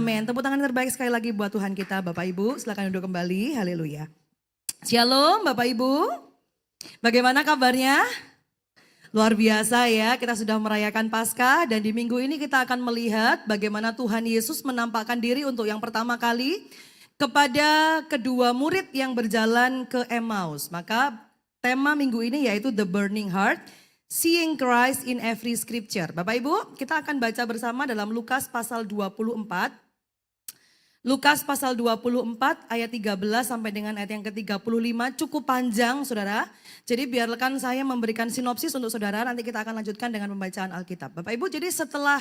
Amin. Tepuk tangan terbaik sekali lagi buat Tuhan kita, Bapak Ibu. Silakan duduk kembali. Haleluya. Shalom Bapak Ibu. Bagaimana kabarnya? Luar biasa ya, kita sudah merayakan Paskah dan di minggu ini kita akan melihat bagaimana Tuhan Yesus menampakkan diri untuk yang pertama kali kepada kedua murid yang berjalan ke Emmaus. Maka tema minggu ini yaitu The Burning Heart, Seeing Christ in Every Scripture. Bapak Ibu, kita akan baca bersama dalam Lukas pasal 24. Lukas pasal 24 ayat 13 sampai dengan ayat yang ke-35, cukup panjang saudara. Jadi biarkan saya memberikan sinopsis untuk saudara, nanti kita akan lanjutkan dengan pembacaan Alkitab. Bapak Ibu, jadi setelah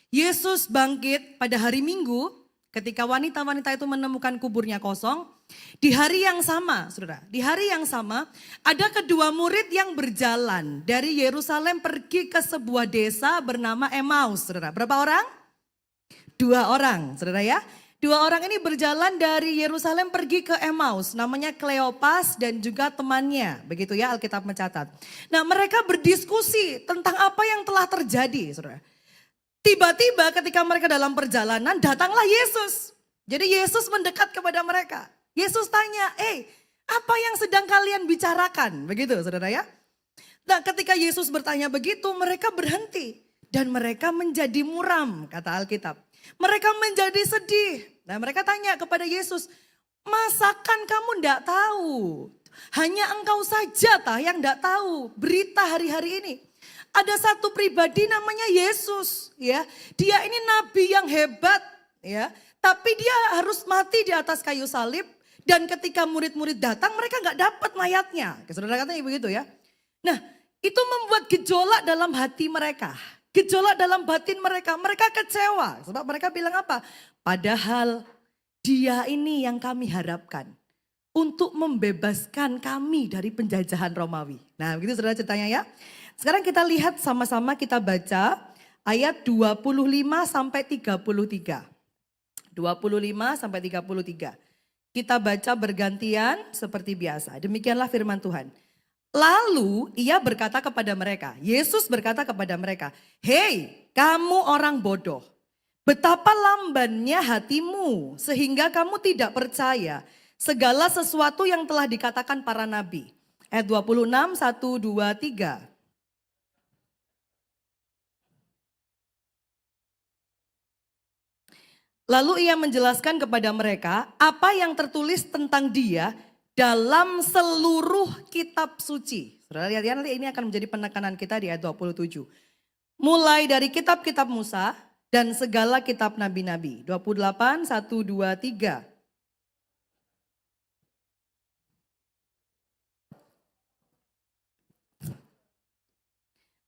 Yesus bangkit pada hari Minggu, ketika wanita-wanita itu menemukan kuburnya kosong, di hari yang sama saudara, di hari yang sama ada kedua murid yang berjalan dari Yerusalem pergi ke sebuah desa bernama Emmaus saudara. Berapa orang? 2 orang saudara ya. 2 orang ini berjalan dari Yerusalem pergi ke Emmaus, namanya Kleopas dan juga temannya, begitu ya Alkitab mencatat. Nah mereka berdiskusi tentang apa yang telah terjadi saudara. Tiba-tiba ketika mereka dalam perjalanan datanglah Yesus. Jadi Yesus mendekat kepada mereka. Yesus tanya, apa yang sedang kalian bicarakan? Begitu saudara ya. Nah ketika Yesus bertanya begitu mereka berhenti. Dan mereka menjadi muram kata Alkitab. Mereka menjadi sedih. Nah mereka tanya kepada Yesus, masakan kamu enggak tahu? Hanya engkau saja yang enggak tahu berita hari-hari ini. Ada satu pribadi namanya Yesus ya. Dia ini nabi yang hebat ya. Tapi dia harus mati di atas kayu salib. Dan ketika murid-murid datang mereka nggak dapat mayatnya. Saudara katanya begitu ya. Nah itu membuat gejolak dalam hati mereka. Gejolak dalam batin mereka. Mereka kecewa. Sebab mereka bilang apa? Padahal dia ini yang kami harapkan. Untuk membebaskan kami dari penjajahan Romawi. Nah begitu saudara ceritanya ya. Sekarang kita lihat sama-sama kita baca ayat 25 sampai 33. 25 sampai 33. Kita baca bergantian seperti biasa. Demikianlah firman Tuhan. Lalu ia berkata kepada mereka, Yesus berkata kepada mereka, "Hei, kamu orang bodoh. Betapa lambannya hatimu sehingga kamu tidak percaya segala sesuatu yang telah dikatakan para nabi." Ayat 26, 1, 2, 3. Lalu ia menjelaskan kepada mereka apa yang tertulis tentang dia dalam seluruh kitab suci. Saudara lihat ya, nanti ini akan menjadi penekanan kita di ayat 27. Mulai dari kitab-kitab Musa dan segala kitab nabi-nabi. 28, 1, 2, 3.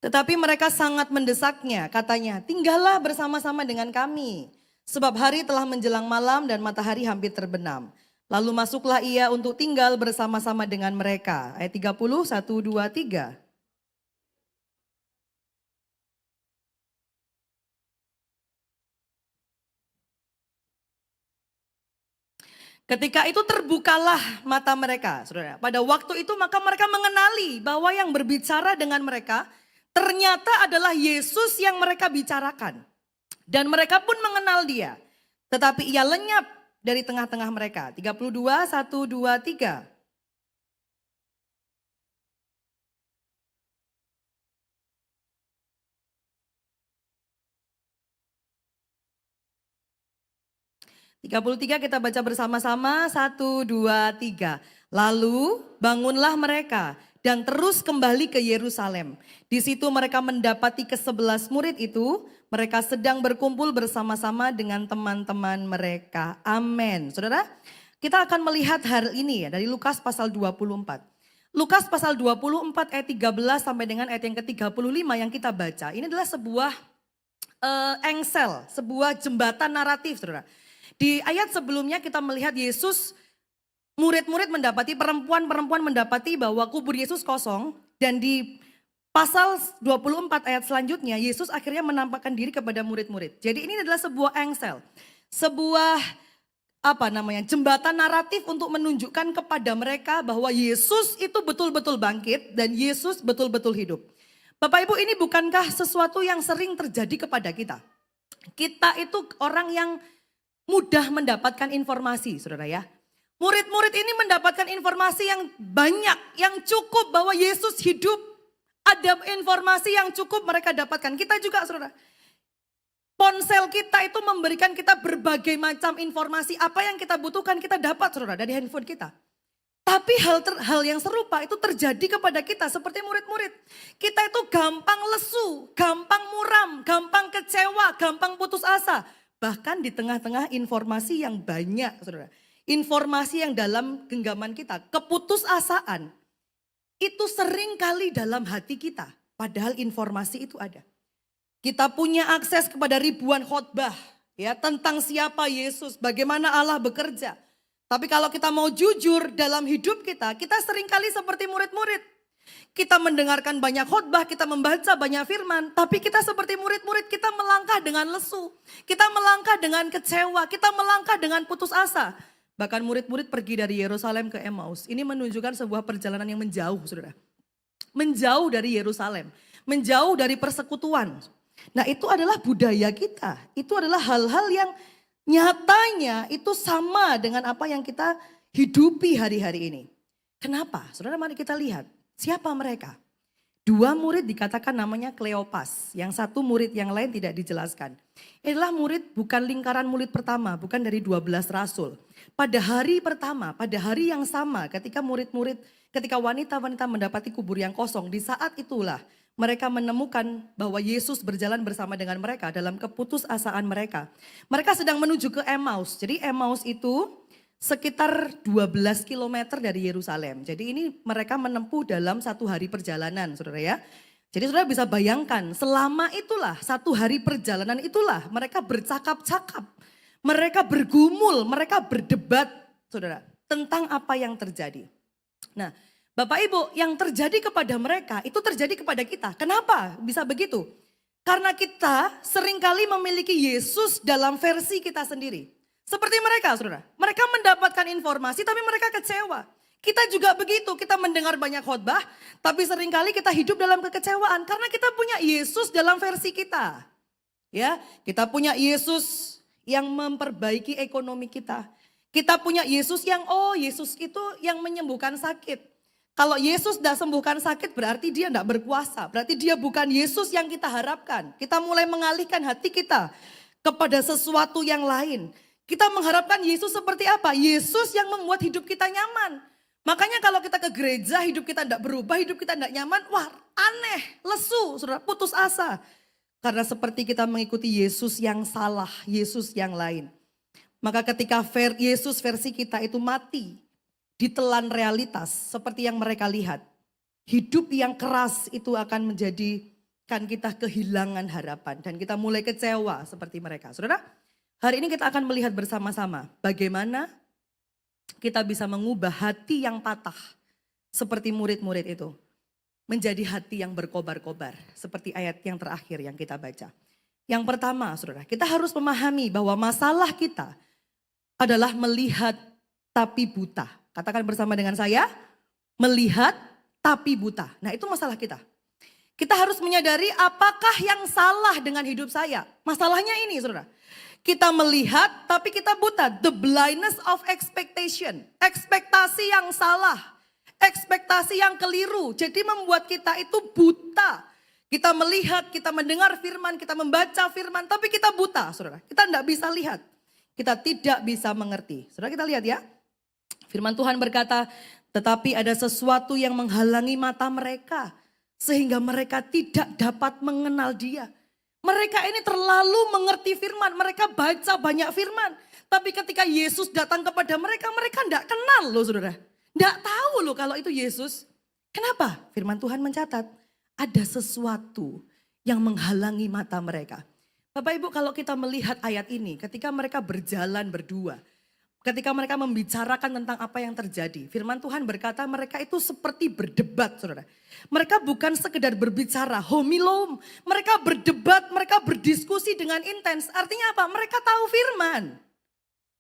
Tetapi mereka sangat mendesaknya, katanya, tinggallah bersama-sama dengan kami. Sebab hari telah menjelang malam dan matahari hampir terbenam. Lalu masuklah ia untuk tinggal bersama-sama dengan mereka. Ayat 30, 1, 2, 3. Ketika itu terbukalah mata mereka, saudara. Pada waktu itu maka mereka mengenali bahwa yang berbicara dengan mereka ternyata adalah Yesus yang mereka bicarakan. Dan mereka pun mengenal dia. Tetapi ia lenyap dari tengah-tengah mereka. 32, 1, 2, 3. Kita baca bersama-sama. 1, 2, 3. Lalu bangunlah mereka dan terus kembali ke Yerusalem. Di situ mereka mendapati ke-11 murid itu. Mereka sedang berkumpul bersama-sama dengan teman-teman mereka. Amin. Saudara, kita akan melihat hal ini ya dari Lukas pasal 24. Lukas pasal 24 ayat 13 sampai dengan ayat yang ke-35 yang kita baca. Ini adalah sebuah engsel, sebuah jembatan naratif saudara. Di ayat sebelumnya kita melihat Yesus, murid-murid mendapati, perempuan-perempuan mendapati bahwa kubur Yesus kosong. Dan di pasal 24 ayat selanjutnya Yesus akhirnya menampakkan diri kepada murid-murid. Jadi ini adalah sebuah engsel. Sebuah jembatan naratif untuk menunjukkan kepada mereka bahwa Yesus itu betul-betul bangkit dan Yesus betul-betul hidup. Bapak Ibu, ini bukankah sesuatu yang sering terjadi kepada kita? Kita itu orang yang mudah mendapatkan informasi, saudara ya. Murid-murid ini mendapatkan informasi yang banyak, yang cukup bahwa Yesus hidup. Ada informasi yang cukup mereka dapatkan. Kita juga, saudara. Ponsel kita itu memberikan kita berbagai macam informasi. Apa yang kita butuhkan kita dapat, saudara, dari handphone kita. Tapi hal yang serupa itu terjadi kepada kita seperti murid-murid. Kita itu gampang lesu, gampang muram, gampang kecewa, gampang putus asa. Bahkan di tengah-tengah informasi yang banyak, saudara. Informasi yang dalam genggaman kita, keputusasaan. Itu sering kali dalam hati kita. Padahal informasi itu ada. Kita punya akses kepada ribuan khotbah ya tentang siapa Yesus, bagaimana Allah bekerja. Tapi kalau kita mau jujur dalam hidup kita seringkali seperti murid-murid. Kita mendengarkan banyak khotbah, kita membaca banyak firman, tapi kita seperti murid-murid, kita melangkah dengan lesu. Kita melangkah dengan kecewa, kita melangkah dengan putus asa. Bahkan murid-murid pergi dari Yerusalem ke Emmaus. Ini menunjukkan sebuah perjalanan yang menjauh, saudara. Menjauh dari Yerusalem, menjauh dari persekutuan. Nah itu adalah budaya kita, itu adalah hal-hal yang nyatanya itu sama dengan apa yang kita hidupi hari-hari ini. Kenapa? Saudara, mari kita lihat siapa mereka. Dua murid dikatakan namanya Kleopas, yang satu murid yang lain tidak dijelaskan. Inilah murid bukan lingkaran murid pertama, bukan dari 12 rasul. Pada hari pertama, pada hari yang sama ketika ketika wanita-wanita mendapati kubur yang kosong, di saat itulah mereka menemukan bahwa Yesus berjalan bersama dengan mereka dalam keputusasaan mereka. Mereka sedang menuju ke Emmaus. Jadi Emmaus itu sekitar 12 kilometer dari Yerusalem. Jadi ini mereka menempuh dalam satu hari perjalanan, saudara ya. Jadi saudara bisa bayangkan selama itulah satu hari perjalanan itulah mereka bercakap-cakap. Mereka bergumul, mereka berdebat, saudara, tentang apa yang terjadi. Nah, Bapak Ibu, yang terjadi kepada mereka itu terjadi kepada kita. Kenapa bisa begitu? Karena kita seringkali memiliki Yesus dalam versi kita sendiri. Seperti mereka, saudara. Mereka mendapatkan informasi tapi mereka kecewa. Kita juga begitu, kita mendengar banyak khotbah, tapi seringkali kita hidup dalam kekecewaan. Karena kita punya Yesus dalam versi kita. Ya, kita punya Yesus yang memperbaiki ekonomi kita. Kita punya Yesus yang, Yesus itu yang menyembuhkan sakit. Kalau Yesus tidak sembuhkan sakit berarti dia tidak berkuasa. Berarti dia bukan Yesus yang kita harapkan. Kita mulai mengalihkan hati kita kepada sesuatu yang lain. Kita mengharapkan Yesus seperti apa? Yesus yang membuat hidup kita nyaman. Makanya kalau kita ke gereja hidup kita tidak berubah, hidup kita tidak nyaman. Wah aneh, lesu, saudara, putus asa. Karena seperti kita mengikuti Yesus yang salah, Yesus yang lain. Maka ketika Yesus versi kita itu mati, ditelan realitas seperti yang mereka lihat. Hidup yang keras itu akan menjadikan kita kehilangan harapan. Dan kita mulai kecewa seperti mereka. Saudara, hari ini kita akan melihat bersama-sama bagaimana kita bisa mengubah hati yang patah. Seperti murid-murid itu. Menjadi hati yang berkobar-kobar. Seperti ayat yang terakhir yang kita baca. Yang pertama, saudara, kita harus memahami bahwa masalah kita adalah melihat tapi buta. Katakan bersama dengan saya, melihat tapi buta. Nah itu masalah kita. Kita harus menyadari apakah yang salah dengan hidup saya. Masalahnya ini saudara. Kita melihat tapi kita buta. The blindness of expectation. Ekspektasi yang salah. Ekspektasi yang keliru. Jadi membuat kita itu buta. Kita melihat, kita mendengar firman, kita membaca firman. Tapi kita buta saudara. Kita tidak bisa lihat. Kita tidak bisa mengerti. Saudara kita lihat ya. Firman Tuhan berkata, tetapi ada sesuatu yang menghalangi mata mereka. Sehingga mereka tidak dapat mengenal dia. Mereka ini terlalu mengerti firman. Mereka baca banyak firman. Tapi ketika Yesus datang kepada mereka, mereka tidak kenal loh saudara. Tidak tahu loh kalau itu Yesus. Kenapa? Firman Tuhan mencatat, ada sesuatu yang menghalangi mata mereka. Bapak Ibu kalau kita melihat ayat ini, ketika mereka berjalan berdua. Ketika mereka membicarakan tentang apa yang terjadi. Firman Tuhan berkata mereka itu seperti berdebat saudara. Mereka bukan sekedar berbicara homilom. Mereka berdebat, mereka berdiskusi dengan intens. Artinya apa? Mereka tahu firman.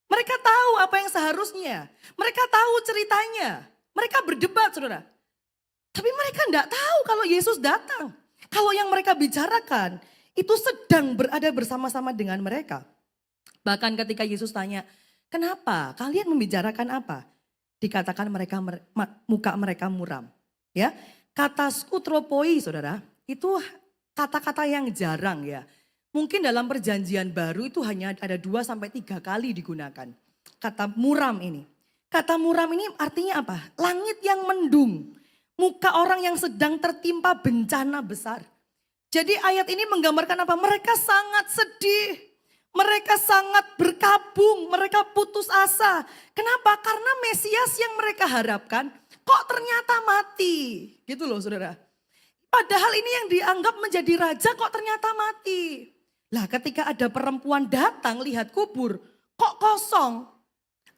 Mereka tahu apa yang seharusnya. Mereka tahu ceritanya. Mereka berdebat saudara. Tapi mereka tidak tahu kalau Yesus datang. Kalau yang mereka bicarakan itu sedang berada bersama-sama dengan mereka. Bahkan ketika Yesus tanya, kenapa kalian membicarakan apa? Dikatakan muka mereka muram. Ya, kata skutropoi saudara, itu kata-kata yang jarang ya. Mungkin dalam perjanjian baru itu hanya ada 2-3 kali digunakan. Kata muram ini. Kata muram ini artinya apa? Langit yang mendung. Muka orang yang sedang tertimpa bencana besar. Jadi ayat ini menggambarkan apa? Mereka sangat sedih. Mereka sangat berkabung. Mereka putus asa. Kenapa? Karena Mesias yang mereka harapkan kok ternyata mati. Gitu loh saudara. Padahal ini yang dianggap menjadi raja kok ternyata mati. Lah ketika ada perempuan datang lihat kubur, kok kosong?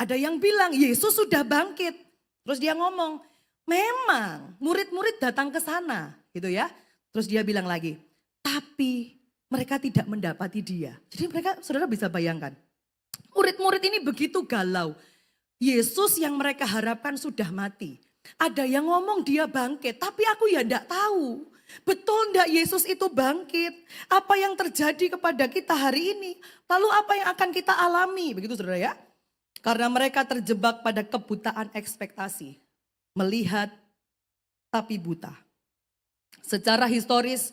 Ada yang bilang Yesus sudah bangkit. Terus dia ngomong, memang murid-murid datang ke sana gitu ya. Terus dia bilang lagi, tapi mereka tidak mendapati dia. Jadi mereka, saudara bisa bayangkan, murid-murid ini begitu galau. Yesus yang mereka harapkan sudah mati. Ada yang ngomong dia bangkit, tapi aku ya enggak tahu. Betul enggak Yesus itu bangkit? Apa yang terjadi kepada kita hari ini? Lalu apa yang akan kita alami? Begitu saudara ya. Karena mereka terjebak pada kebutaan ekspektasi. Melihat tapi buta. Secara historis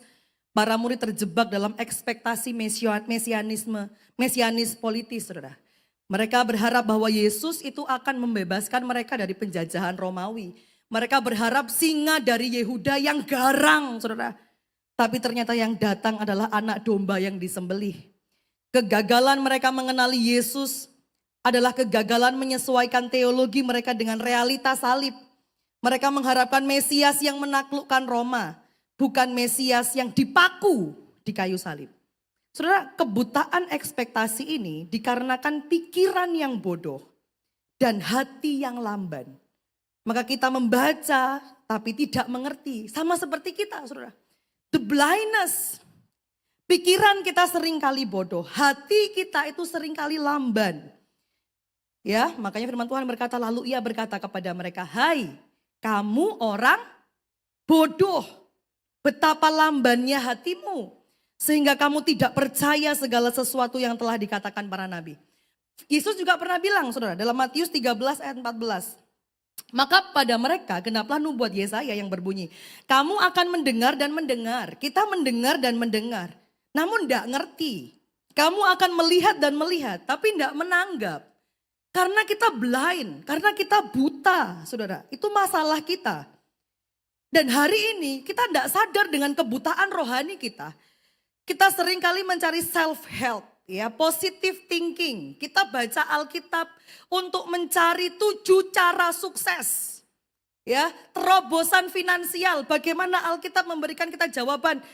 para murid terjebak dalam ekspektasi mesianis politis saudara. Mereka berharap bahwa Yesus itu akan membebaskan mereka dari penjajahan Romawi. Mereka berharap singa dari Yehuda yang garang, saudara. Tapi ternyata yang datang adalah anak domba yang disembelih. Kegagalan mereka mengenali Yesus adalah kegagalan menyesuaikan teologi mereka dengan realitas salib. Mereka mengharapkan Mesias yang menaklukkan Roma, bukan Mesias yang dipaku di kayu salib. Saudara, kebutaan ekspektasi ini dikarenakan pikiran yang bodoh dan hati yang lamban. Maka kita membaca tapi tidak mengerti. Sama seperti kita saudara. The blindness. Pikiran kita seringkali bodoh. Hati kita itu seringkali lamban. Ya, makanya firman Tuhan berkata, lalu ia berkata kepada mereka, hai kamu orang bodoh. Betapa lambannya hatimu. Sehingga kamu tidak percaya segala sesuatu yang telah dikatakan para nabi. Yesus juga pernah bilang saudara dalam Matius 13 ayat 14. Maka pada mereka genaplah nubuat Yesaya yang berbunyi. Kamu akan mendengar dan mendengar. Kita mendengar dan mendengar. Namun tidak ngerti. Kamu akan melihat dan melihat. Tapi tidak menanggap. Karena kita blind. Karena kita buta saudara. Itu masalah kita. Dan hari ini kita tidak sadar dengan kebutaan rohani kita. Kita seringkali mencari self-help. Ya, positive thinking. Kita baca Alkitab untuk mencari 7 cara sukses. Ya, terobosan finansial. Bagaimana Alkitab memberikan kita jawaban?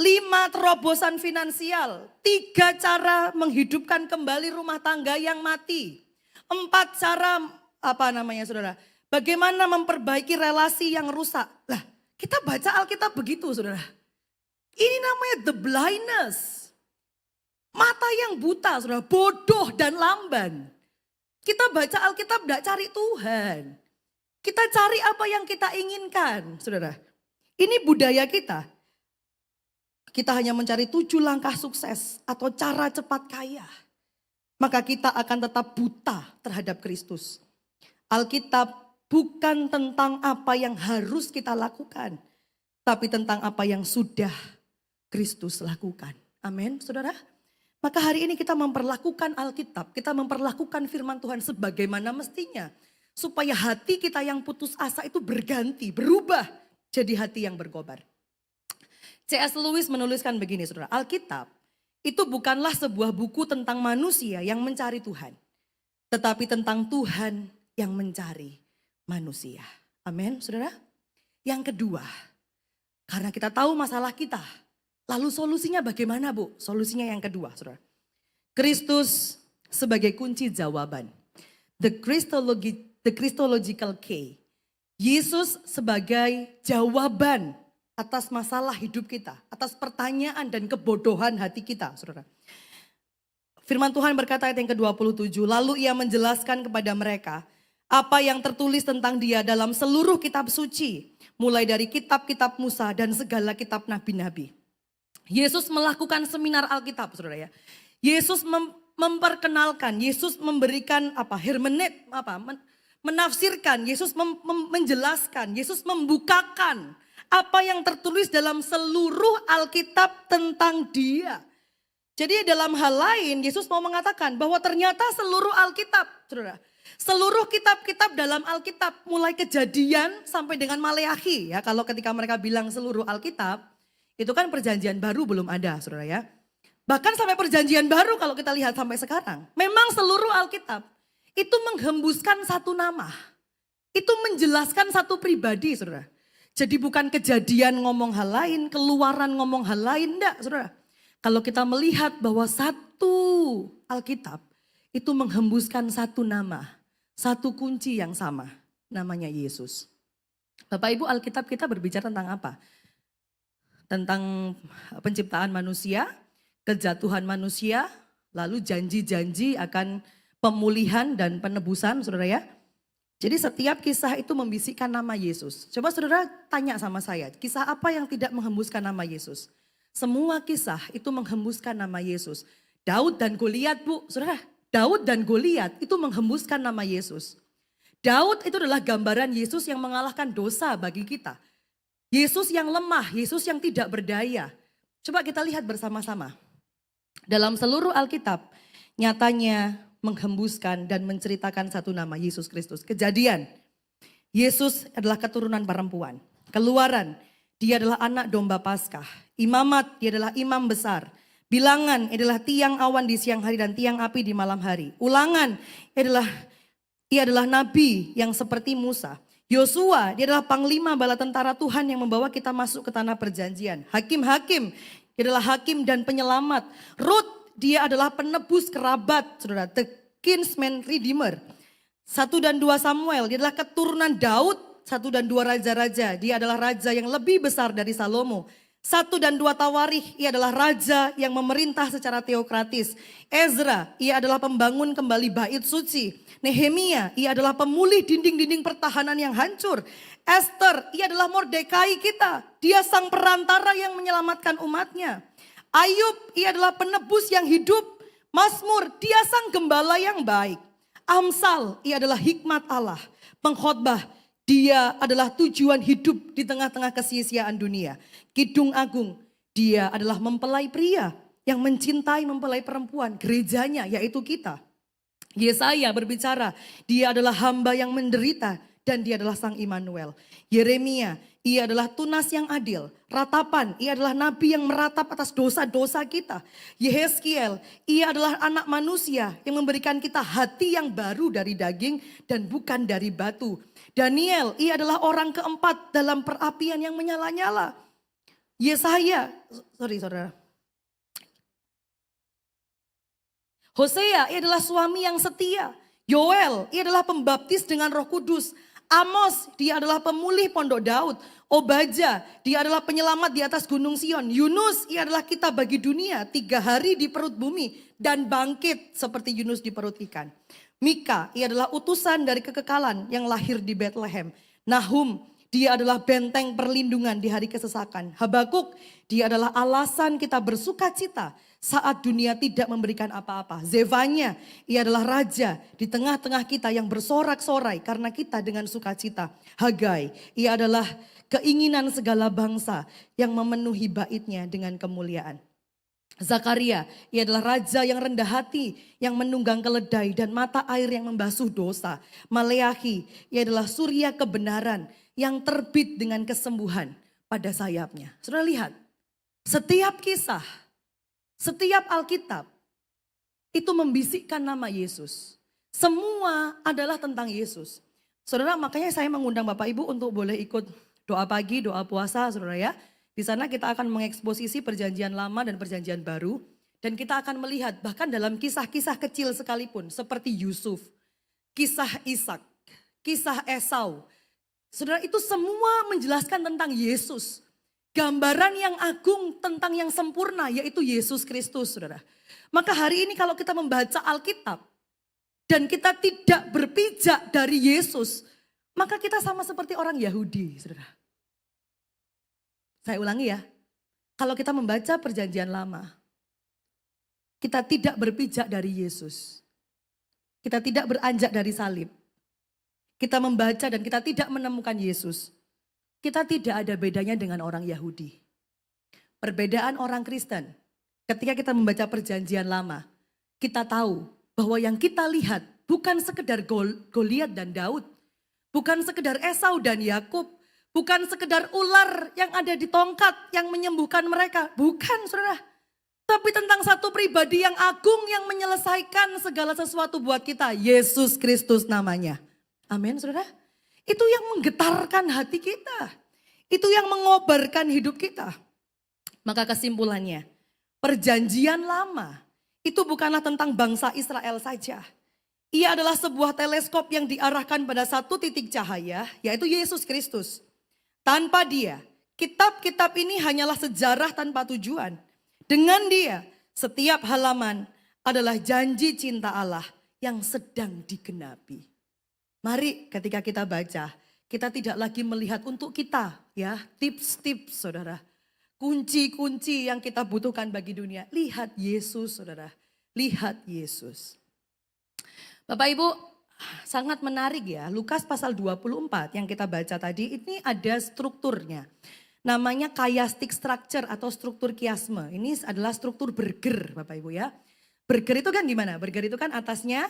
5 terobosan finansial. 3 cara menghidupkan kembali rumah tangga yang mati. 4 cara saudara? Bagaimana memperbaiki relasi yang rusak. Lah, kita baca Alkitab begitu saudara. Ini namanya the blindness. Mata yang buta, saudara, bodoh dan lamban. Kita baca Alkitab tidak cari Tuhan. Kita cari apa yang kita inginkan, saudara. Ini budaya kita. Kita hanya mencari 7 langkah sukses atau cara cepat kaya. Maka kita akan tetap buta terhadap Kristus. Alkitab bukan tentang apa yang harus kita lakukan. Tapi tentang apa yang sudah Kristus lakukan. Amin, saudara. Maka hari ini kita memperlakukan Alkitab, kita memperlakukan firman Tuhan sebagaimana mestinya. Supaya hati kita yang putus asa itu berganti, berubah jadi hati yang berkobar. C.S. Lewis menuliskan begini saudara, Alkitab itu bukanlah sebuah buku tentang manusia yang mencari Tuhan. Tetapi tentang Tuhan yang mencari manusia. Amin saudara. Yang kedua, karena kita tahu masalah kita. Lalu solusinya bagaimana Bu? Solusinya yang kedua saudara. Kristus sebagai kunci jawaban. The Christological key. Yesus sebagai jawaban atas masalah hidup kita. Atas pertanyaan dan kebodohan hati kita saudara. Firman Tuhan berkata ayat yang ke-27. Lalu ia menjelaskan kepada mereka apa yang tertulis tentang dia dalam seluruh kitab suci. Mulai dari kitab-kitab Musa dan segala kitab nabi-nabi. Yesus melakukan seminar Alkitab, saudara ya. Yesus memperkenalkan, Yesus memberikan menafsirkan, Yesus menjelaskan, Yesus membukakan apa yang tertulis dalam seluruh Alkitab tentang Dia. Jadi dalam hal lain Yesus mau mengatakan bahwa ternyata seluruh Alkitab, saudara, seluruh kitab-kitab dalam Alkitab mulai Kejadian sampai dengan Maleakhi ya. Kalau ketika mereka bilang seluruh Alkitab, itu kan perjanjian baru belum ada, saudara ya. Bahkan sampai perjanjian baru kalau kita lihat sampai sekarang, memang seluruh Alkitab itu menghembuskan satu nama. Itu menjelaskan satu pribadi, saudara. Jadi bukan Kejadian ngomong hal lain, Keluaran ngomong hal lain, enggak, saudara. Kalau kita melihat bahwa satu Alkitab itu menghembuskan satu nama, satu kunci yang sama, namanya Yesus. Bapak Ibu, Alkitab kita berbicara tentang apa? Tentang penciptaan manusia, kejatuhan manusia, lalu janji-janji akan pemulihan dan penebusan, saudara ya. Jadi setiap kisah itu membisikkan nama Yesus. Coba saudara tanya sama saya, kisah apa yang tidak menghembuskan nama Yesus? Semua kisah itu menghembuskan nama Yesus. Daud dan Goliat, Bu, saudara. Daud dan Goliat itu menghembuskan nama Yesus. Daud itu adalah gambaran Yesus yang mengalahkan dosa bagi kita. Yesus yang lemah, Yesus yang tidak berdaya. Coba kita lihat bersama-sama. Dalam seluruh Alkitab, nyatanya menghembuskan dan menceritakan satu nama, Yesus Kristus. Kejadian, Yesus adalah keturunan perempuan. Keluaran, Dia adalah anak domba Paskah. Imamat, Dia adalah imam besar. Bilangan adalah tiang awan di siang hari dan tiang api di malam hari. Ulangan ia adalah nabi yang seperti Musa. Yosua, dia adalah panglima bala tentara Tuhan yang membawa kita masuk ke tanah perjanjian. Hakim-hakim, dia adalah hakim dan penyelamat. Rut, dia adalah penebus kerabat, saudara, the kinsman redeemer. 1 dan 2 Samuel, dia adalah keturunan Daud. 1 dan 2 raja-raja, dia adalah raja yang lebih besar dari Salomo. 1 dan 2 Tawarikh, ia adalah raja yang memerintah secara teokratis. Ezra, ia adalah pembangun kembali bait suci. Nehemia, ia adalah pemulih dinding-dinding pertahanan yang hancur. Esther, ia adalah Mordekai kita. Dia sang perantara yang menyelamatkan umatnya. Ayub, ia adalah penebus yang hidup. Mazmur, dia sang gembala yang baik. Amsal, ia adalah hikmat Allah. Pengkhotbah, dia adalah tujuan hidup di tengah-tengah kesia-siaan dunia. Kidung Agung, dia adalah mempelai pria yang mencintai mempelai perempuan, gerejanya yaitu kita. Yesaya berbicara, dia adalah hamba yang menderita dan dia adalah sang Immanuel. Yeremia, ia adalah tunas yang adil. Ratapan, ia adalah nabi yang meratap atas dosa-dosa kita. Yehezkiel, ia adalah anak manusia yang memberikan kita hati yang baru dari daging dan bukan dari batu. Daniel, ia adalah orang keempat dalam perapian yang menyala-nyala. Yesaya, saudara. Hosea, ia adalah suami yang setia. Yoel, ia adalah pembaptis dengan Roh Kudus. Amos, dia adalah pemulih pondok Daud. Obadja, dia adalah penyelamat di atas gunung Sion. Yunus, ia adalah kita bagi dunia 3 hari di perut bumi dan bangkit seperti Yunus di perut ikan. Mika, ia adalah utusan dari kekekalan yang lahir di Bethlehem. Nahum, dia adalah benteng perlindungan di hari kesesakan. Habakuk, dia adalah alasan kita bersuka cita saat dunia tidak memberikan apa-apa. Zefanya, ia adalah raja di tengah-tengah kita yang bersorak-sorai karena kita dengan sukacita. Hagai, ia adalah keinginan segala bangsa yang memenuhi baitnya dengan kemuliaan. Zakaria, ia adalah raja yang rendah hati, yang menunggang keledai dan mata air yang membasuh dosa. Maleakhi, ia adalah surya kebenaran yang terbit dengan kesembuhan pada sayapnya. Saudara lihat, setiap kisah, setiap Alkitab itu membisikkan nama Yesus. Semua adalah tentang Yesus. Saudara, makanya saya mengundang Bapak Ibu untuk boleh ikut doa pagi, doa puasa, saudara ya. Di sana kita akan mengeksposisi perjanjian lama dan perjanjian baru. Dan kita akan melihat bahkan dalam kisah-kisah kecil sekalipun. Seperti Yusuf, kisah Ishak, kisah Esau. Saudara, itu semua menjelaskan tentang Yesus. Gambaran yang agung tentang yang sempurna yaitu Yesus Kristus, saudara. Maka hari ini kalau kita membaca Alkitab dan kita tidak berpijak dari Yesus, maka kita sama seperti orang Yahudi, saudara. Saya ulangi ya, kalau kita membaca perjanjian lama, kita tidak berpijak dari Yesus. Kita tidak beranjak dari salib. Kita membaca dan kita tidak menemukan Yesus. Kita tidak ada bedanya dengan orang Yahudi. Perbedaan orang Kristen, ketika kita membaca perjanjian lama, kita tahu bahwa yang kita lihat bukan sekedar Goliat dan Daud, bukan sekedar Esau dan Yakub, bukan sekedar ular yang ada di tongkat yang menyembuhkan mereka, bukan saudara. Tapi tentang satu pribadi yang agung yang menyelesaikan segala sesuatu buat kita, Yesus Kristus namanya. Amin saudara. Itu yang menggetarkan hati kita. Itu yang mengobarkan hidup kita. Maka kesimpulannya, perjanjian lama itu bukanlah tentang bangsa Israel saja. Ia adalah sebuah teleskop yang diarahkan pada satu titik cahaya, yaitu Yesus Kristus. Tanpa dia, kitab-kitab ini hanyalah sejarah tanpa tujuan. Dengan dia, setiap halaman adalah janji cinta Allah yang sedang digenapi. Mari ketika kita baca, kita tidak lagi melihat untuk kita ya, tips-tips saudara. Kunci-kunci yang kita butuhkan bagi dunia. Lihat Yesus saudara, lihat Yesus. Bapak Ibu, sangat menarik ya, Lukas pasal 24 yang kita baca tadi, ini ada strukturnya. Namanya chiastic structure atau struktur kiasme. Ini adalah struktur burger Bapak Ibu ya. Burger itu kan gimana? Burger itu kan atasnya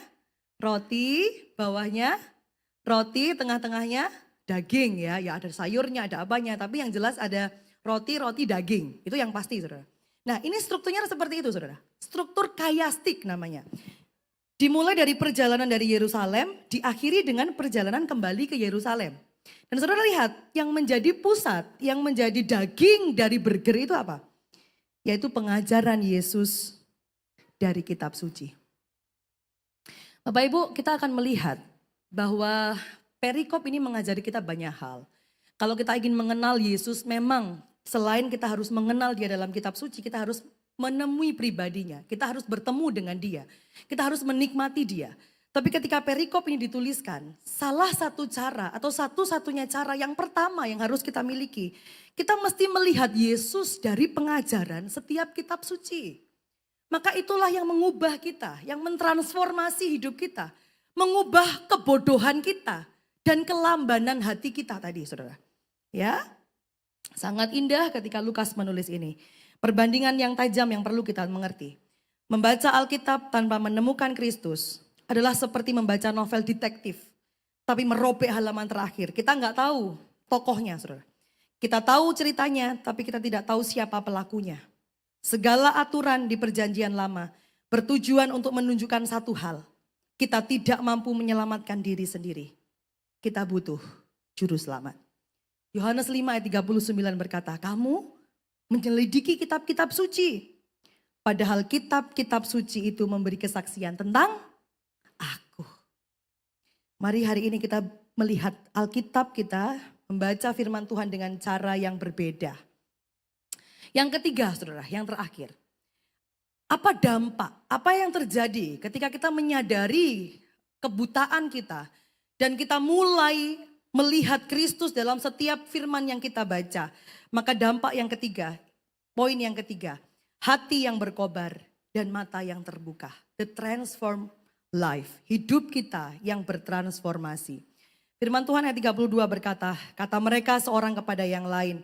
roti, bawahnya roti, tengah-tengahnya daging ya. Ya ada sayurnya, ada apanya. Tapi yang jelas ada roti, daging. Itu yang pasti saudara. Nah ini strukturnya seperti itu saudara. Struktur chiastic namanya. Dimulai dari perjalanan dari Yerusalem, diakhiri dengan perjalanan kembali ke Yerusalem. Dan saudara lihat, yang menjadi pusat, yang menjadi daging dari burger itu apa? Yaitu pengajaran Yesus dari kitab suci. Bapak Ibu, kita akan melihat bahwa perikop ini mengajari kita banyak hal. Kalau kita ingin mengenal Yesus, memang selain kita harus mengenal dia dalam kitab suci, kita harus menemui pribadinya. Kita harus bertemu dengan dia. Kita harus menikmati dia. Tapi ketika perikop ini dituliskan, salah satu cara atau satu-satunya cara yang pertama yang harus kita miliki, kita mesti melihat Yesus dari pengajaran setiap kitab suci. Maka itulah yang mengubah kita, yang mentransformasi hidup kita, mengubah kebodohan kita dan kelambanan hati kita tadi, saudara. Ya, sangat indah ketika Lukas menulis ini. Perbandingan yang tajam yang perlu kita mengerti. Membaca Alkitab tanpa menemukan Kristus adalah seperti membaca novel detektif, tapi merobek halaman terakhir. Kita nggak tahu tokohnya, saudara. Kita tahu ceritanya, tapi kita tidak tahu siapa pelakunya. Segala aturan di perjanjian lama bertujuan untuk menunjukkan satu hal. Kita tidak mampu menyelamatkan diri sendiri. Kita butuh juru selamat. Yohanes 5 ayat 39 berkata, kamu menyelidiki kitab-kitab suci. Padahal kitab-kitab suci itu memberi kesaksian tentang aku. Mari hari ini kita melihat Alkitab kita, membaca firman Tuhan dengan cara yang berbeda. Yang ketiga saudara, yang terakhir. Apa dampak, apa yang terjadi ketika kita menyadari kebutaan kita. Dan kita mulai melihat Kristus dalam setiap firman yang kita baca. Maka dampak yang ketiga, poin yang ketiga. Hati yang berkobar dan mata yang terbuka. The transform life, hidup kita yang bertransformasi. Firman Tuhan ayat 32 berkata, kata mereka seorang kepada yang lain,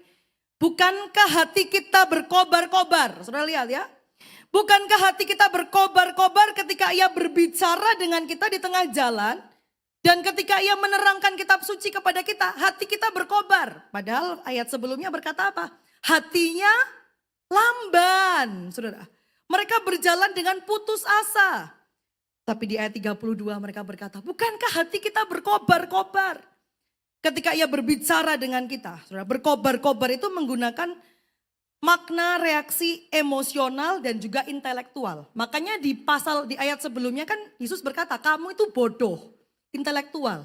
bukankah hati kita berkobar-kobar? Saudara lihat ya, bukankah hati kita berkobar-kobar ketika ia berbicara dengan kita di tengah jalan, dan ketika ia menerangkan kitab suci kepada kita, hati kita berkobar. Padahal ayat sebelumnya berkata apa? Hatinya lamban, saudara. Mereka berjalan dengan putus asa. Tapi di ayat 32 mereka berkata, bukankah hati kita berkobar-kobar? Ketika ia berbicara dengan kita, saudara, berkobar-kobar itu menggunakan makna reaksi emosional dan juga intelektual. Makanya di ayat sebelumnya kan Yesus berkata, kamu itu bodoh, intelektual.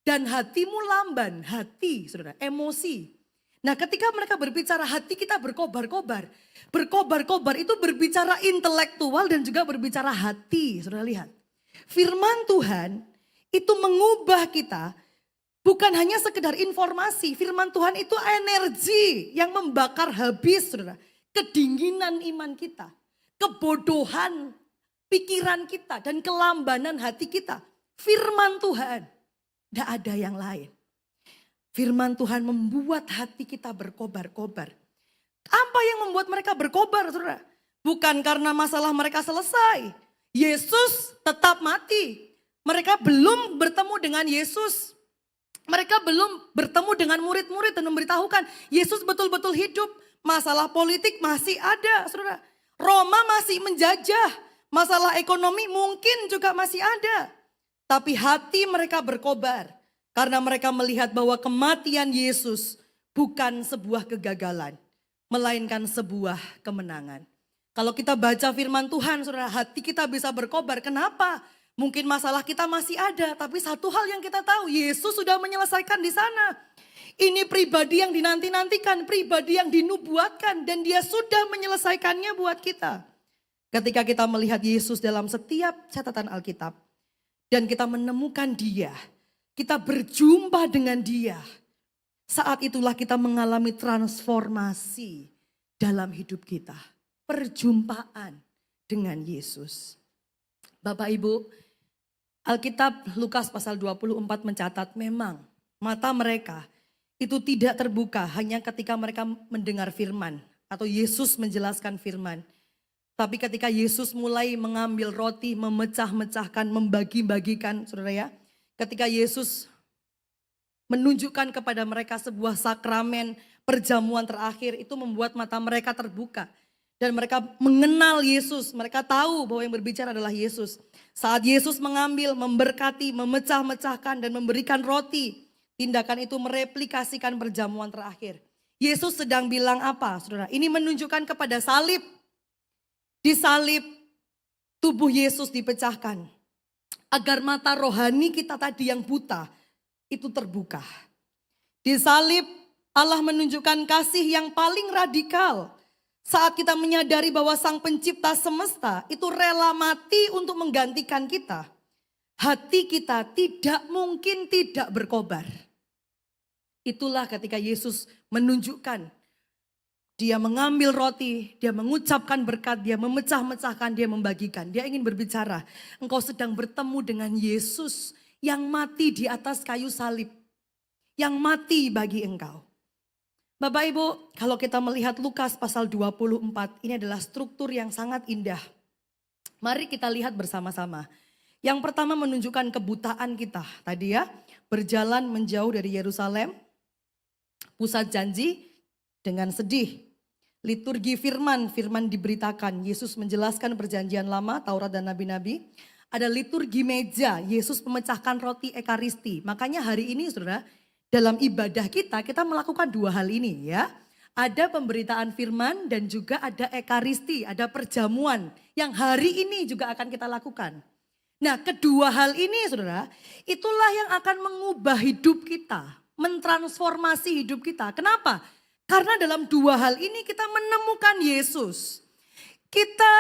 Dan hatimu lamban, hati, saudara, emosi. Nah ketika mereka berbicara hati kita berkobar-kobar. Berkobar-kobar itu berbicara intelektual dan juga berbicara hati. Saudara lihat. Firman Tuhan itu mengubah kita. Bukan hanya sekedar informasi. Firman Tuhan itu energi yang membakar habis saudara. Kedinginan iman kita. kebodohan pikiran kita dan kelambanan hati kita. Firman Tuhan, tidak ada yang lain. Firman Tuhan membuat hati kita berkobar-kobar. Apa yang membuat mereka berkobar, saudara? Bukan karena masalah mereka selesai. Yesus tetap mati. Mereka belum bertemu dengan Yesus. Mereka belum bertemu dengan murid-murid dan memberitahukan Yesus betul-betul hidup. Masalah politik masih ada, saudara. Roma masih menjajah. Masalah ekonomi mungkin juga masih ada. Tapi hati mereka berkobar. Karena mereka melihat bahwa kematian Yesus bukan sebuah kegagalan. Melainkan sebuah kemenangan. Kalau kita baca firman Tuhan, saudara, hati kita bisa berkobar. Kenapa? Mungkin masalah kita masih ada, tapi satu hal yang kita tahu, Yesus sudah menyelesaikan di sana. Ini pribadi yang dinanti-nantikan, pribadi yang dinubuatkan, dan dia sudah menyelesaikannya buat kita. Ketika kita melihat Yesus dalam setiap catatan Alkitab, dan kita menemukan dia, kita berjumpa dengan dia, saat itulah kita mengalami transformasi dalam hidup kita. Perjumpaan dengan Yesus. Bapak Ibu, Alkitab Lukas pasal 24 mencatat memang mata mereka itu tidak terbuka hanya ketika mereka mendengar firman atau Yesus menjelaskan firman. Tapi ketika Yesus mulai mengambil roti, memecah-mecahkan, membagi-bagikan, saudara ya. Ketika Yesus menunjukkan kepada mereka sebuah sakramen perjamuan terakhir, itu membuat mata mereka terbuka. Dan mereka mengenal Yesus, mereka tahu bahwa yang berbicara adalah Yesus. Saat Yesus mengambil, memberkati, memecah-mecahkan dan memberikan roti, tindakan itu mereplikasikan perjamuan terakhir. Yesus sedang bilang apa, saudara? Ini menunjukkan kepada salib. Di salib, tubuh Yesus dipecahkan. Agar mata rohani kita tadi yang buta, itu terbuka. Di salib, Allah menunjukkan kasih yang paling radikal. Saat kita menyadari bahwa Sang Pencipta semesta itu rela mati untuk menggantikan kita. Hati kita tidak mungkin tidak berkobar. Itulah ketika Yesus menunjukkan. Dia mengambil roti, dia mengucapkan berkat, dia memecah-mecahkan, dia membagikan. Dia ingin berbicara, engkau sedang bertemu dengan Yesus yang mati di atas kayu salib. Yang mati bagi engkau. Bapak Ibu, kalau kita melihat Lukas pasal 24, ini adalah struktur yang sangat indah. Mari kita lihat bersama-sama. Yang pertama menunjukkan kebutaan kita. Tadi ya, berjalan menjauh dari Yerusalem, pusat janji dengan sedih. Liturgi firman, firman diberitakan. Yesus menjelaskan perjanjian lama, Taurat dan nabi-nabi. Ada liturgi meja, Yesus memecahkan roti ekaristi. Makanya hari ini saudara, dalam ibadah kita melakukan dua hal ini ya. Ada pemberitaan firman dan juga ada ekaristi, ada perjamuan yang hari ini juga akan kita lakukan. Nah, kedua hal ini saudara, itulah yang akan mengubah hidup kita, mentransformasi hidup kita. Kenapa? Karena dalam dua hal ini kita menemukan Yesus. Kita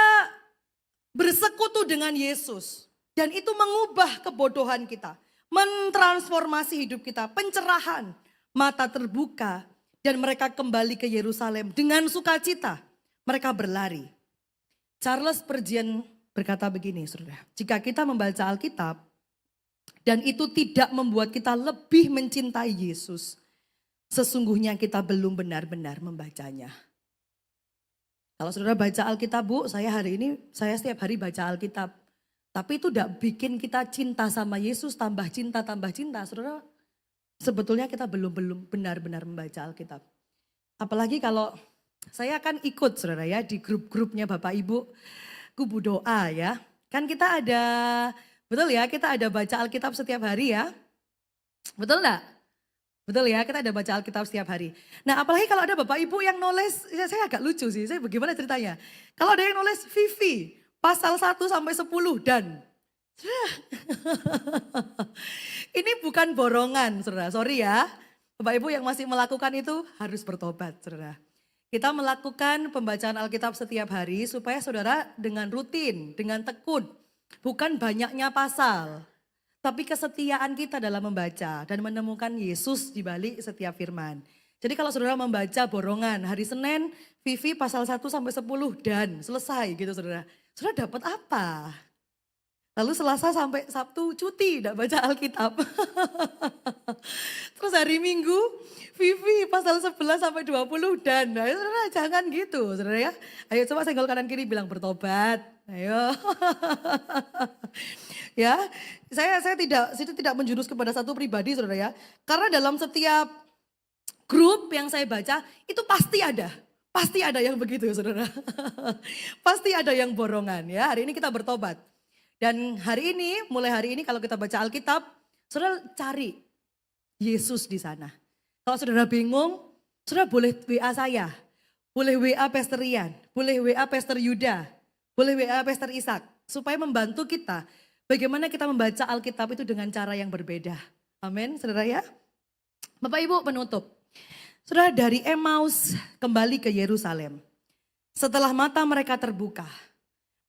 bersekutu dengan Yesus dan itu mengubah kebodohan kita. Mentransformasi hidup kita, pencerahan, mata terbuka dan mereka kembali ke Yerusalem dengan sukacita. Mereka berlari. Charles Spurgeon berkata begini, saudara. Jika kita membaca Alkitab dan itu tidak membuat kita lebih mencintai Yesus, sesungguhnya kita belum benar-benar membacanya. Kalau saudara baca Alkitab, Bu, saya setiap hari baca Alkitab. Tapi itu tidak bikin kita cinta sama Yesus, tambah cinta. Saudara, sebetulnya kita belum benar-benar membaca Alkitab. Apalagi kalau saya akan ikut saudara ya di grup-grupnya Bapak Ibu Kubu Doa ya. Kan kita ada, betul ya, kita ada baca Alkitab setiap hari ya. Betul enggak? Betul ya, kita ada baca Alkitab setiap hari. Nah apalagi kalau ada Bapak Ibu yang nulis, ya saya agak lucu sih, saya bagaimana ceritanya. Kalau ada yang nulis Vivi, pasal 1 sampai 10 dan. Ini bukan borongan saudara, sorry ya. Bapak Ibu yang masih melakukan itu harus bertobat saudara. Kita melakukan pembacaan Alkitab setiap hari supaya saudara dengan rutin, dengan tekun. Bukan banyaknya pasal. Tapi kesetiaan kita dalam membaca dan menemukan Yesus di balik setiap firman. Jadi kalau saudara membaca borongan hari Senin, Vivi pasal 1 sampai 10 dan selesai gitu saudara. Saudara dapat apa? Lalu Selasa sampai Sabtu cuti, tidak baca Alkitab. Terus hari Minggu, Vivi pasal 11 sampai 20 dan. Ayo saudara jangan gitu saudara ya. Ayo coba senggol kanan kiri bilang bertobat. Ayo. Ya, saya tidak menjurus kepada satu pribadi saudara ya. Karena dalam setiap grup yang saya baca itu pasti ada. Pasti ada yang begitu saudara. Pasti ada yang borongan ya. Hari ini kita bertobat. Dan hari ini, mulai hari ini kalau kita baca Alkitab, saudara cari Yesus di sana. Kalau saudara bingung, saudara boleh WA saya. Boleh WA Pastor Rian, boleh WA Pastor Yuda, boleh WA Pastor Ishak. Supaya membantu kita bagaimana kita membaca Alkitab itu dengan cara yang berbeda. Amin saudara ya. Bapak Ibu penutup. Saudara dari Emmaus kembali ke Yerusalem. Setelah mata mereka terbuka.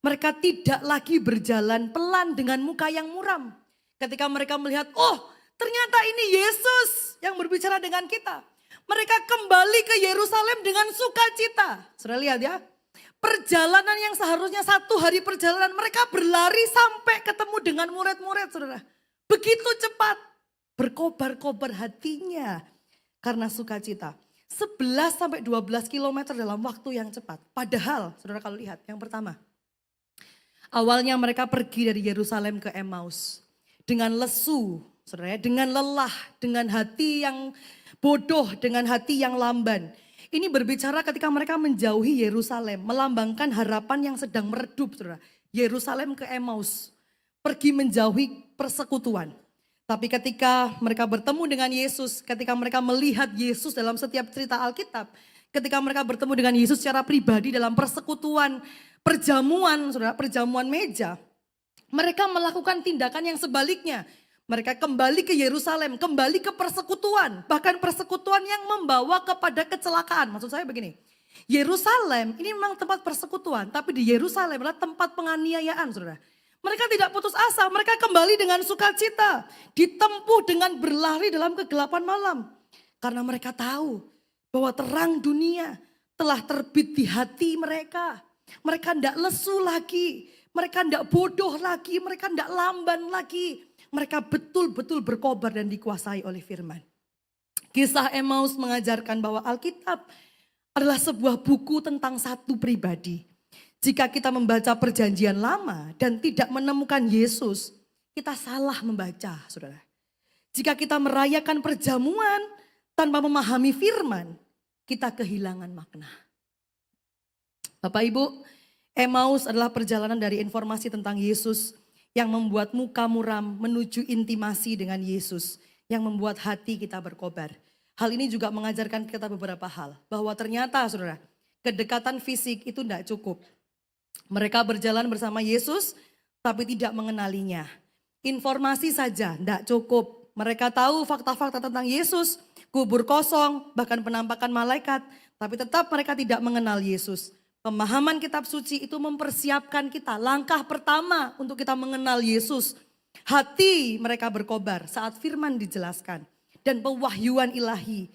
Mereka tidak lagi berjalan pelan dengan muka yang muram. Ketika mereka melihat, oh ternyata ini Yesus yang berbicara dengan kita. Mereka kembali ke Yerusalem dengan sukacita. Saudara lihat ya, perjalanan yang seharusnya 1 hari perjalanan, mereka berlari sampai ketemu dengan murid-murid saudara. Begitu cepat, berkobar-kobar hatinya karena sukacita. 11 sampai 12 kilometer dalam waktu yang cepat. Padahal saudara kalau lihat yang pertama, awalnya mereka pergi dari Yerusalem ke Emmaus dengan lesu, saudara, dengan lelah, dengan hati yang bodoh, dengan hati yang lamban. Ini berbicara ketika mereka menjauhi Yerusalem, melambangkan harapan yang sedang meredup, saudara. Yerusalem ke Emmaus, pergi menjauhi persekutuan. Tapi ketika mereka bertemu dengan Yesus, ketika mereka melihat Yesus dalam setiap cerita Alkitab, ketika mereka bertemu dengan Yesus secara pribadi dalam persekutuan, perjamuan, saudara, perjamuan meja, mereka melakukan tindakan yang sebaliknya. Mereka kembali ke Yerusalem, kembali ke persekutuan, bahkan persekutuan yang membawa kepada kecelakaan. Maksud saya begini, Yerusalem ini memang tempat persekutuan, tapi di Yerusalem adalah tempat penganiayaan, saudara. Mereka tidak putus asa, mereka kembali dengan sukacita, ditempuh dengan berlari dalam kegelapan malam. Karena mereka tahu bahwa terang dunia telah terbit di hati mereka. Mereka tidak lesu lagi, mereka tidak bodoh lagi, mereka tidak lamban lagi. Mereka betul-betul berkobar dan dikuasai oleh firman. Kisah Emmaus mengajarkan bahwa Alkitab adalah sebuah buku tentang satu pribadi. Jika kita membaca perjanjian lama dan tidak menemukan Yesus, kita salah membaca, saudara. Jika kita merayakan perjamuan tanpa memahami firman, kita kehilangan makna. Bapak Ibu, Emmaus adalah perjalanan dari informasi tentang Yesus yang membuat muka muram menuju intimasi dengan Yesus, yang membuat hati kita berkobar. Hal ini juga mengajarkan kita beberapa hal, bahwa ternyata saudara, kedekatan fisik itu tidak cukup. Mereka berjalan bersama Yesus tapi tidak mengenalinya. Informasi saja tidak cukup. Mereka tahu fakta-fakta tentang Yesus, kubur kosong, bahkan penampakan malaikat, tapi tetap mereka tidak mengenal Yesus. Pemahaman kitab suci itu mempersiapkan kita. Langkah pertama untuk kita mengenal Yesus. Hati mereka berkobar saat firman dijelaskan. Dan pewahyuan ilahi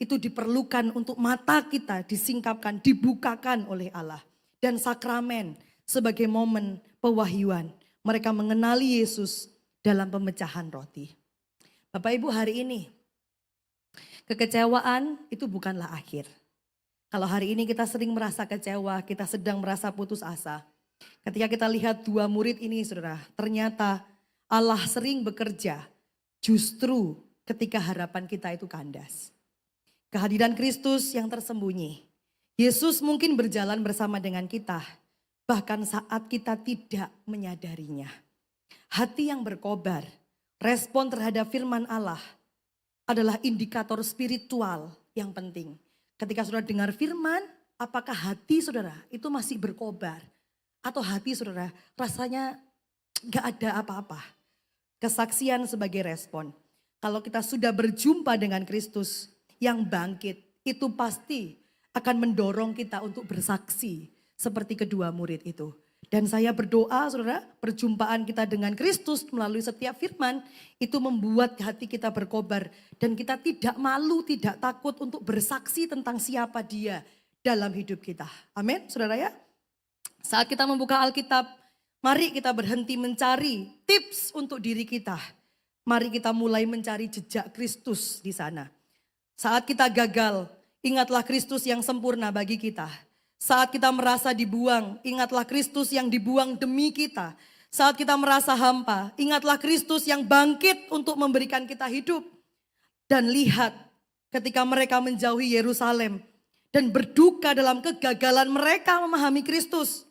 itu diperlukan untuk mata kita disingkapkan, dibukakan oleh Allah. Dan sakramen sebagai momen pewahyuan. Mereka mengenali Yesus dalam pemecahan roti. Bapak Ibu, hari ini kekecewaan itu bukanlah akhir. Kalau hari ini kita sering merasa kecewa, kita sedang merasa putus asa. Ketika kita lihat 2 murid ini saudara, ternyata Allah sering bekerja justru ketika harapan kita itu kandas. Kehadiran Kristus yang tersembunyi. Yesus mungkin berjalan bersama dengan kita, bahkan saat kita tidak menyadarinya. Hati yang berkobar, respon terhadap firman Allah adalah indikator spiritual yang penting. Ketika saudara dengar firman, apakah hati saudara itu masih berkobar? Atau hati saudara rasanya gak ada apa-apa? Kesaksian sebagai respon. Kalau kita sudah berjumpa dengan Kristus yang bangkit, itu pasti akan mendorong kita untuk bersaksi seperti kedua murid itu. Dan saya berdoa saudara, perjumpaan kita dengan Kristus melalui setiap firman itu membuat hati kita berkobar. Dan kita tidak malu, tidak takut untuk bersaksi tentang siapa dia dalam hidup kita. Amin saudara ya. Saat kita membuka Alkitab, mari kita berhenti mencari tips untuk diri kita. Mari kita mulai mencari jejak Kristus di sana. Saat kita gagal, ingatlah Kristus yang sempurna bagi kita. Saat kita merasa dibuang, ingatlah Kristus yang dibuang demi kita. Saat kita merasa hampa, ingatlah Kristus yang bangkit untuk memberikan kita hidup. Dan lihat ketika mereka menjauhi Yerusalem dan berduka dalam kegagalan mereka memahami Kristus.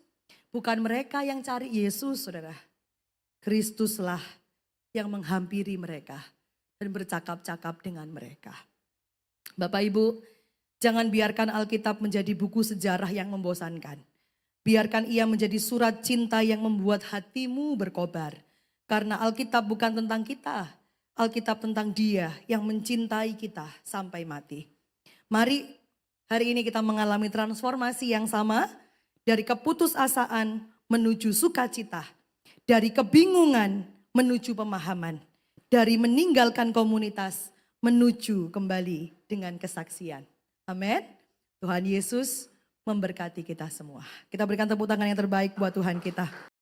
Bukan mereka yang cari Yesus, saudara. Kristuslah yang menghampiri mereka dan bercakap-cakap dengan mereka. Bapak Ibu, jangan biarkan Alkitab menjadi buku sejarah yang membosankan. Biarkan ia menjadi surat cinta yang membuat hatimu berkobar. Karena Alkitab bukan tentang kita, Alkitab tentang Dia yang mencintai kita sampai mati. Mari hari ini kita mengalami transformasi yang sama, dari keputusasaan menuju sukacita, dari kebingungan menuju pemahaman, dari meninggalkan komunitas menuju kembali dengan kesaksian. Amin. Tuhan Yesus memberkati kita semua. Kita berikan tepuk tangan yang terbaik buat Tuhan kita.